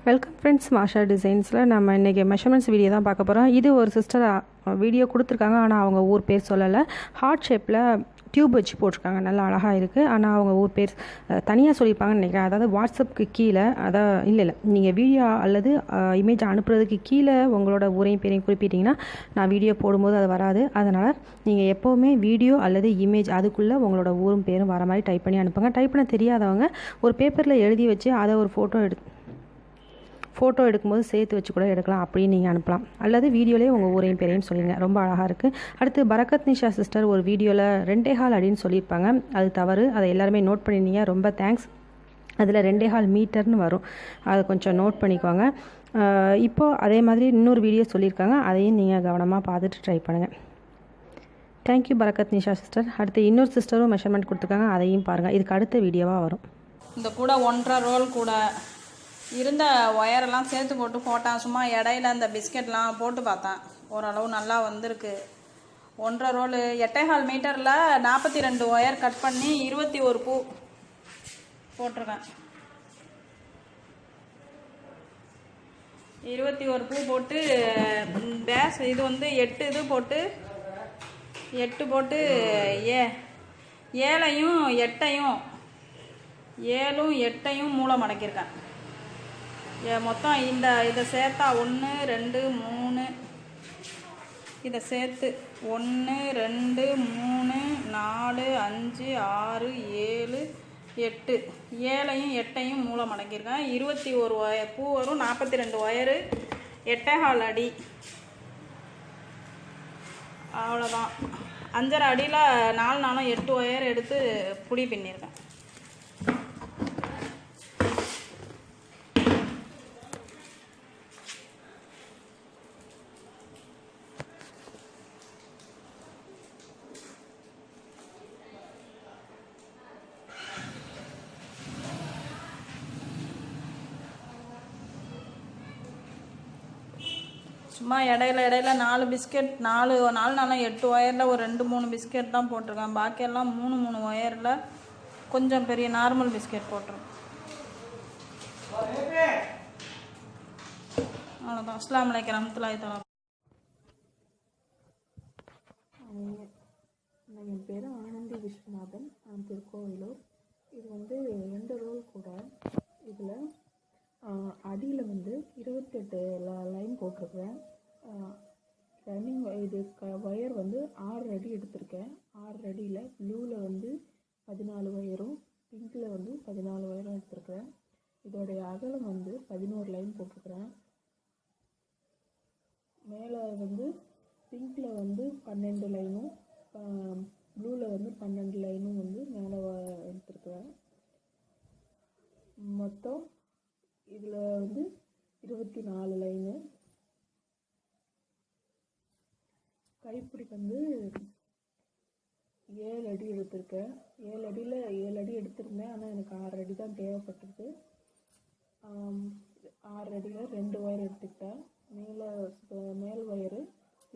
Welcome friends, மாஷா டிசைன்ஸில் நம்ம இன்றைக்கி மெஷர்மெண்ட்ஸ் வீடியோ தான் பார்க்க போகிறோம். இது ஒரு சிஸ்டர் வீடியோ கொடுத்துருக்காங்க, ஆனால் அவங்க ஊர் பேர் சொல்லலை. ஹார்ட் ஷேப்பில் டியூப் வச்சு போட்டிருக்காங்க, நல்லா அழகாக இருக்குது. ஆனால் அவங்க ஊர் பேர் தனியாக சொல்லியிருப்பாங்கன்னு நினைக்கிறேன். அதாவது வாட்ஸ்அப்புக்கு கீழே, இல்லை நீங்கள் வீடியோ அல்லது இமேஜ் அனுப்புறதுக்கு கீழே உங்களோட ஊரையும் பேரையும் குறிப்பிட்டிங்கன்னா நான் வீடியோ போடும்போது அது வராது. அதனால் நீங்கள் எப்போவுமே வீடியோ அல்லது இமேஜ் அதுக்குள்ளே உங்களோட ஊரும் பேரும் வர மாதிரி டைப் பண்ணி அனுப்புங்க. டைப் பண்ண தெரியாதவங்க ஒரு பேப்பரில் எழுதி வச்சு அதை ஒரு ஃபோட்டோ எடுக்கும்போது சேர்த்து வச்சு கூட எடுக்கலாம், அப்படின்னு நீங்கள் அனுப்பலாம். அல்லது வீடியோலேயே உங்கள் ஊரையும் பேரையும் சொல்லுங்கள், ரொம்ப அழகாக இருக்குது. அடுத்து பரகத் நிஷா சிஸ்டர் ஒரு வீடியோவில் 2.25 அடின்னு சொல்லியிருப்பாங்க, அது தவறு. அதை எல்லாருமே நோட் பண்ணியிருந்தீங்க, ரொம்ப தேங்க்ஸ். அதில் 2.25 மீட்டர்னு வரும், அதை கொஞ்சம் நோட் பண்ணிக்கோங்க. இப்போது அதே மாதிரி இன்னொரு வீடியோ சொல்லியிருக்காங்க, அதையும் நீங்கள் கவனமாக பார்த்துட்டு ட்ரை பண்ணுங்கள். Thank you Barakat Nisha sister. அடுத்து இன்னொரு சிஸ்டரும் மெஷர்மெண்ட் கொடுத்துருக்காங்க, அதையும் பாருங்கள். இதுக்கு அடுத்த வீடியோவாக வரும். இந்த கூட 1.5 ரோல் கூட இருந்த ஒயரெல்லாம் சேர்த்து போட்டு போட்டேன். சும்மா இடையில இந்த பிஸ்கெட்லாம் போட்டு பார்த்தேன், ஓரளவு நல்லா வந்திருக்கு. 1.5 ரோல் 8.25 மீட்டரில் 42 ஒயர் கட் பண்ணி 21 பூ போட்டிருக்கேன். 21 பூ போட்டு பேஸ் இது வந்து 8 இது போட்டு 8 போட்டு 7ஐயும் 8ஐயும் 7ம் 8ஐயும் மூளை மடக்கியிருக்கேன். மொத்தம் இதை சேர்த்தா 1 2 3 இதை சேர்த்து 1 2 3 4 5 6 7 8 7ஐயும் 8ஐயும் மூளை மடக்கியிருக்கேன். 21 ஒயர் பூ வரும். 42 ஒயரு 8.25 அடி, அவ்வளோதான். 5.5 அடியில் 4 நாளும் 8 ஒயர் எடுத்து புடி பின்னியிருக்கேன். சும்மா இடையில 4 பிஸ்கெட் 4 நாளும் 8 ஒயரில் ஒரு 2-3 பிஸ்கெட் தான் போட்டிருக்கேன். பாக்கியெல்லாம் 3 ஒயரில் கொஞ்சம் பெரிய நார்மல் பிஸ்கெட் போட்டிருக்கேன். அவ்வளோதான். அஸ்ஸலாமு அலைக்கும் வரஹ்மத்துல்லாஹி தஆலா. என் பேர் ஆனந்தி விஸ்வநாதன், நான் திருக்கோவிலூர். இது வந்து 2 ரோல் கூட. இதில் அடியில் வந்து 28 லைன் போட்டிருக்கேன். ரன்னிங் இது ஒயர் வந்து 6 அடி எடுத்திருக்கேன். 6 அடியில் ப்ளூவில் வந்து 14 ஒயரும் பிங்கில் வந்து 14 ஒயரும் எடுத்திருக்கேன். இதோடைய அகலம் வந்து 11 லைன் போட்டிருக்கிறேன். மேலே வந்து பிங்கில் வந்து 12 லைனும் ப்ளூவில் வந்து 12 லைனும் வந்து மேலே எடுத்திருக்கிறேன். மொத்தம் இதில் வந்து 24 லைனு. கைப்பிடி வந்து 7 அடி எடுத்திருக்கேன். 7 அடியில் 7 அடி எடுத்திருந்தேன், ஆனால் எனக்கு 6 அடி தான் தேவைப்பட்டிருக்கு. 6 அடியில் 2 ஒயர் எடுத்துக்கிட்டேன். மேல் ஒயரு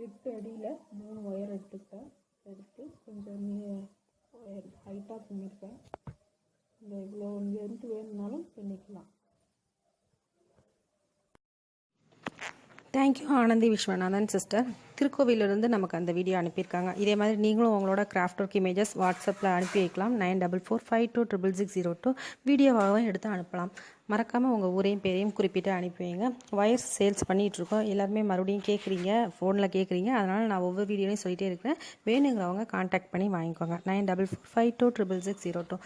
8 அடியில் 3 ஒயர் எடுத்துக்கிட்டேன். எடுத்து கொஞ்சம் ஒயர் ஹைட்டாக பின்னிருக்கேன். இந்த இவ்வளோ லென்த் வேணும்னாலும் பின்னிக்கலாம். Thank you Anandhi Viswanathan sister. திருக்கோவிலிருந்து நமக்கு அந்த வீடியோ அனுப்பியிருக்காங்க. இதே மாதிரி நீங்களும் உங்களோட கிராஃப்ட் ஒர்க் இமேஜஸ் வாட்ஸ்அப்பில் அனுப்பி வைக்கலாம். 9445266602 வீடியோவாகவும் எடுத்து அனுப்பலாம். மறக்காமல் உங்கள் ஊரையும் பேரையும் குறிப்பிட்டு அனுப்பி வைங்க. வயர்ஸ் சேல்ஸ் பண்ணிகிட்ருக்கோம், எல்லாருமே மறுபடியும் கேட்குறீங்க, ஃபோனில் கேட்குறீங்க. அதனால் நான் ஒவ்வொரு வீடியோலையும் சொல்லிகிட்டே இருக்கிறேன். வேணுங்கிறவங்க கான்டாக்ட் பண்ணி வாங்கிக்கோங்க. 9445266602.